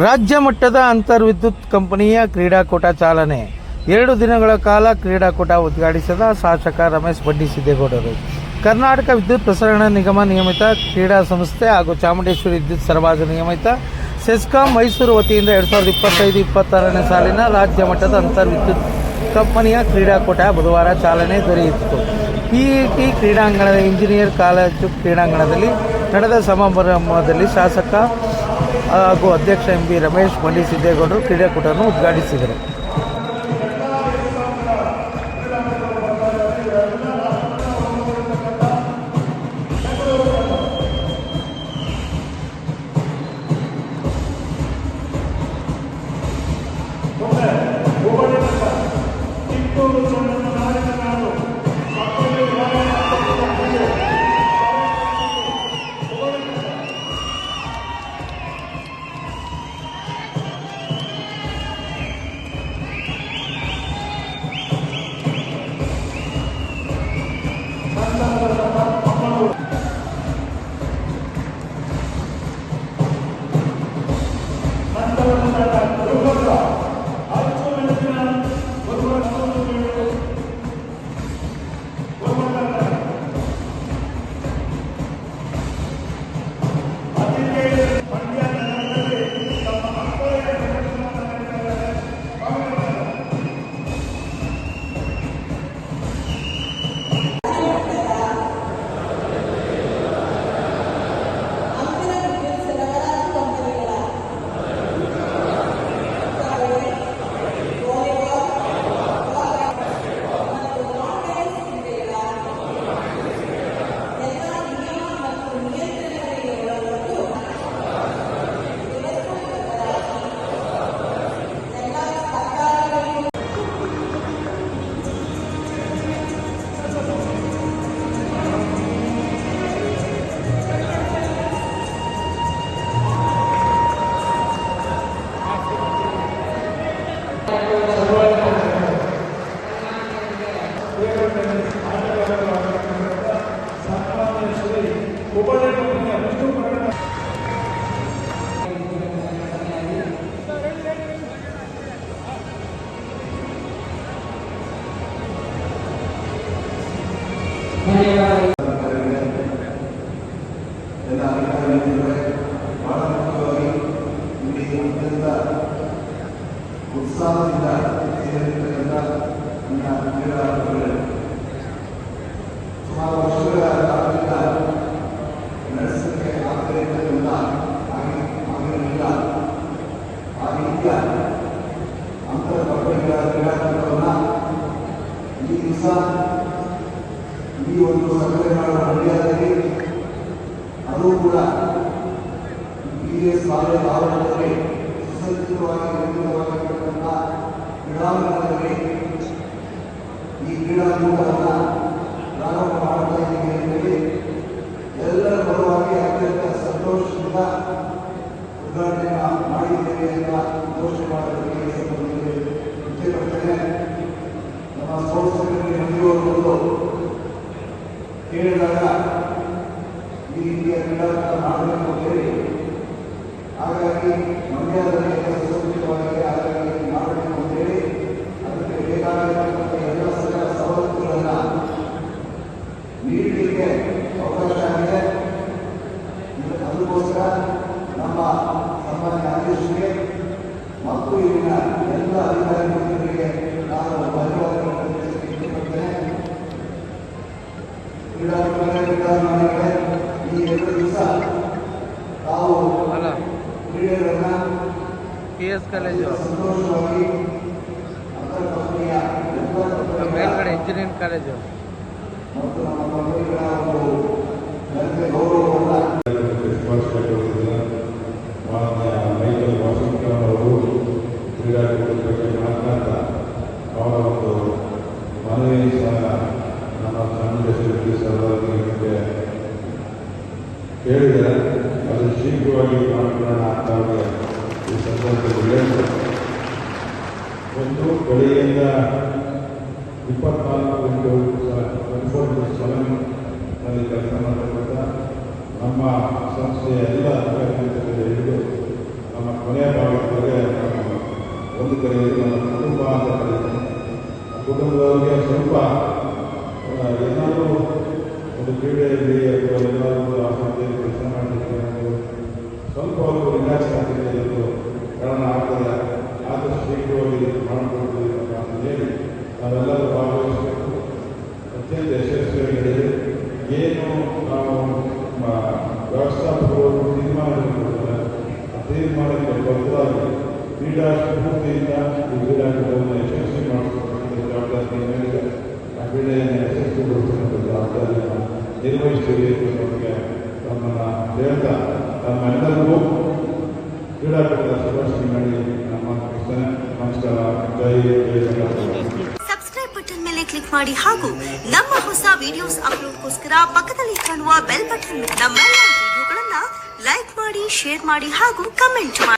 ರಾಜ್ಯ ಮಟ್ಟದ ಅಂತರ್ವಿದ್ಯುತ್ ಕಂಪನಿಯ ಕ್ರೀಡಾಕೂಟ ಚಾಲನೆ. 2 ದಿನಗಳ ಕಾಲ ಕ್ರೀಡಾಕೂಟ ಉದ್ಘಾಟಿಸಿದ ಶಾಸಕ ರಮೇಶ್ ಬಂಡಿಸಿದ್ದೇಗೌಡರು. ಕರ್ನಾಟಕ ವಿದ್ಯುತ್ ಪ್ರಸರಣ ನಿಗಮ ನಿಯಮಿತ ಕ್ರೀಡಾ ಸಂಸ್ಥೆ ಹಾಗೂ ಚಾಮುಂಡೇಶ್ವರಿ ವಿದ್ಯುತ್ ಸರಬರಾಜು ನಿಯಮಿತ ಸೆಸ್ಕಾಂ ಮೈಸೂರು ವತಿಯಿಂದ 2025-26ನೇ ಸಾಲಿನ ರಾಜ್ಯ ಮಟ್ಟದ ಅಂತರ್ವಿದ್ಯುತ್ ಕಂಪನಿಯ ಕ್ರೀಡಾಕೂಟ ಬುಧವಾರ ಚಾಲನೆ ದೊರೆಯಿತು. ಪಿಇಟಿ ಕ್ರೀಡಾಂಗಣದ ಇಂಜಿನಿಯರ್ ಕಾಲೇಜು ಕ್ರೀಡಾಂಗಣದಲ್ಲಿ ನಡೆದ ಸಮಾರಂಭದಲ್ಲಿ ಶಾಸಕ ಹಾಗೂ ಅಧ್ಯಕ್ಷ ಎಂ.ಬಿ. ರಮೇಶ್ ಬಂಡಿಸಿದ್ದೇಗೌಡರು ಕ್ರೀಡಾಕೂಟವನ್ನು ಉದ್ಘಾಟಿಸಿದರು. ಉತ್ಸಾಹದಿಂದ ಸೇರಿರ್ತಕ್ಕಂಥ ಸುಮಾರು ವರ್ಷಗಳ ಕಾಲದಿಂದ ನಡೆಸಲಿಕ್ಕೆ ಆಗಲಿಲ್ಲ. ಆ ರೀತಿಯ ಅಂತರ್ಪರ್ವಗಳ ಕ್ರೀಡಾಕೂಟವನ್ನು ಈ ದಿವಸ ಈ ಒಂದು ಸಭೆಗಳ ಮಂಡ್ಯದಲ್ಲಿ ಅದು ಕೂಡ BS ಕಾಲೇಜ್ ಆವರಣದಲ್ಲಿ ಸುಸಜ್ಜಿತವಾಗಿ ನಿರ್ಮಿತವಾಗಿರ್ತಕ್ಕಂಥ ಕ್ರೀಡಾಂಗಣದಲ್ಲಿ ಈ ಕ್ರೀಡಾಕೂಟವನ್ನು ಪ್ರಾರಂಭ ಮಾಡ್ತಾ ಇದ್ದೀವಿ ಅಂತೇಳಿ ಎಲ್ಲರ ಪರವಾಗಿ ಅತ್ಯಂತ ಸಂತೋಷದಿಂದ ಉದ್ಘಾಟನೆಯನ್ನು ಮಾಡಿದ್ದೇವೆ ಅಂತ ಘೋಷಣೆ ಮಾಡೋದಕ್ಕೆ ಇಚ್ಛೆಪಡ್ತೇನೆ. ನಮ್ಮ ಸ್ಪೋರ್ಟ್ಸ್ ಸೆಕ್ರೆಟರಿ ಮಂಜುವರು ಕೇಳಿದಾಗ ಈ ರೀತಿಯ ಕ್ರೀಡಾಕೂಟ ಮಾಡಬೇಕು ಅಂತೇಳಿ, ಹಾಗಾಗಿ ಮಂಡ್ಯದಲ್ಲಿ ಸುಸಜ್ಜಿತವಾಗಿ ಹಾಗಾಗಿ ಮಾಡಬೇಕು ಅಂತೇಳಿ ಅದಕ್ಕೆ ಬೇಕಾಗಿರ್ತಕ್ಕಂಥ ಎಲ್ಲ ಸವಲತ್ತುಗಳನ್ನು ನೀಡಲಿಕ್ಕೆ ಅವಕಾಶ ಆಗಿದೆ. ಅದಕ್ಕೋಸ್ಕರ ನಮ್ಮ ಸಾಮಾನ್ಯ ಅಧ್ಯಕ್ಷರಿಗೆ ಮತ್ತು ಇಲ್ಲಿನ ಎಲ್ಲ ಅಧಿಕಾರಿಗಳಿಗೆ ನಾನು ಧನ್ಯವಾದಗಳನ್ನು ತಿಳಿಸಲಿಕ್ಕೆ ಕ್ರೀಡಾಂಗಣಗಳೇ ಈ 2 ದಿವಸ ತಾವು ಕ್ರೀಡೆಗಳನ್ನ PS ಕಾಲೇಜು ಸಂತೋಷವಾಗಿ ಅಂತರ್ಕಂಪನಿಯ ಮೇಲ್ಗಡೆ ಇಂಜಿನಿಯರಿಂಗ್ ಕಾಲೇಜು ಮತ್ತು ನಮ್ಮ ಕಂಪನಿಗಳ ಒಂದು ಗೌರವವನ್ನು ಮೈಕಲ್ ವಾಷಿಂಗ್ಟನ್ ಅವರು ಕ್ರೀಡಾಕೂಟದ ಬಗ್ಗೆ ಮಾತನಾಡ್ತಾ ಅವರ ಒಂದು ಮನವಿ ಸಹ ನಮ್ಮ ಚಾಮುಂಡೇಶ್ವರಿ ಸರಬರಾಜಿಗೆ ಹೇಳಿದರೆ ಅದು ಶೀಘ್ರವಾಗಿ ಮಾತನಾಡೋಣ ಅಂತ ಅವರಿಗೆ ಈ ಸಂದರ್ಭದಲ್ಲಿ ಹೇಳಿದರು. ಒಂದು ಬೆಳೆಯಿಂದ 24 ಗಂಟೆ 24/7 ಕೆಲಸ ಮಾಡತಕ್ಕಂಥ ನಮ್ಮ ಸಂಸ್ಥೆಯ ಎಲ್ಲ ಅಧಿಕಾರಿಗಳಿಂದ ಹಿಡಿದು ನಮ್ಮ ಕೊನೆಯ ಭಾಗದವರೆಗೆ ಒಂದು ಕಡೆಯಲ್ಲಿ ನಮ್ಮ ಕುಟುಂಬ ಅಂತ ಕರೀತಾರೆ. ಆ ಕುಟುಂಬದವರಿಗೆ ಸ್ವಲ್ಪ ಏನಾದರೂ ಒಂದು ಕ್ರೀಡೆಯಲ್ಲಿ ಅಥವಾ ಏನಾದರೂ ಆ ಸಂಸ್ಥೆಯಲ್ಲಿ ಕೆಲಸ ಮಾಡಲಿಕ್ಕೆ ಸ್ವಲ್ಪ ಒಂದು ರಿಲ್ಯಾಕ್ಸ್ ಆಗ್ತಿದೆ ಎಂದು ಕಾರಣ ಆಗ್ತದೆ. ಆದಷ್ಟು ಶೀಘ್ರವಾಗಿ ಮಾಡಿಕೊಡ್ತೀವಿ ಅಂತ ಹೇಳಿ ನಾವೆಲ್ಲರೂ ಭಾಗವಹಿಸಬೇಕು. ಅತ್ಯಂತ ಯಶಸ್ವಿಯಾಗಿದೆ. ಏನು ನಾವು ವ್ಯವಸ್ಥಾಪಕರು ತೀರ್ಮಾನಗಳು ಆ ತೀರ್ಮಾನಕ್ಕೆ ಬದ್ಧರಾಗಿ ಕ್ರೀಡಾ ಸ್ಫೂರ್ತಿಯಿಂದ ಈ ಕ್ರೀಡಾಕೂಟವನ್ನು ಯಶಸ್ವಿ ಮಾಡಿಸತಕ್ಕಂಥ ಜವಾಬ್ದಾರಿ ಮೇಲೆ ಆ ಕ್ರೀಡೆಯನ್ನು ಯಶಸ್ವಿಗೊಳಿಸತಕ್ಕಂಥ ಜವಾಬ್ದಾರಿಯನ್ನು ನಿರ್ವಹಿಸಬೇಕು ನಮಗೆ ತಮ್ಮನ್ನು ಹೇಳ್ತಾ ತಮ್ಮೆಲ್ಲರಿಗೂ ಕ್ರೀಡಾಕೂಟದ ಶುಭಾಶಯ ಮಾಡಿ ನಮ್ಮ ಮುಗಿಸ್ತೇನೆ. ನಮಸ್ಕಾರ. ಜೈ ಕರ್ನಾಟಕ. ಸಬ್ಸ್ಕ್ರೈಬ್ ಬಟನ್ ಮೇಲೆ ಕ್ಲಿಕ್ ಮಾಡಿ ಹಾಗೂ ನಮ್ಮ ಹೊಸ ವಿಡಿಯೋಸ್ ಅಪ್ಲೋಡ್ಗೋಸ್ಕರ ಪಕ್ಕದಲ್ಲಿ ಕಾಣುವ ಬೆಲ್ ಬಟನ್ ನಮ್ಮೆಲ್ಲ ವಿಡಿಯೋಗಳನ್ನ ಲೈಕ್ ಮಾಡಿ, ಶೇರ್ ಮಾಡಿ ಹಾಗೂ ಕಮೆಂಟ್ ಮಾಡಿ.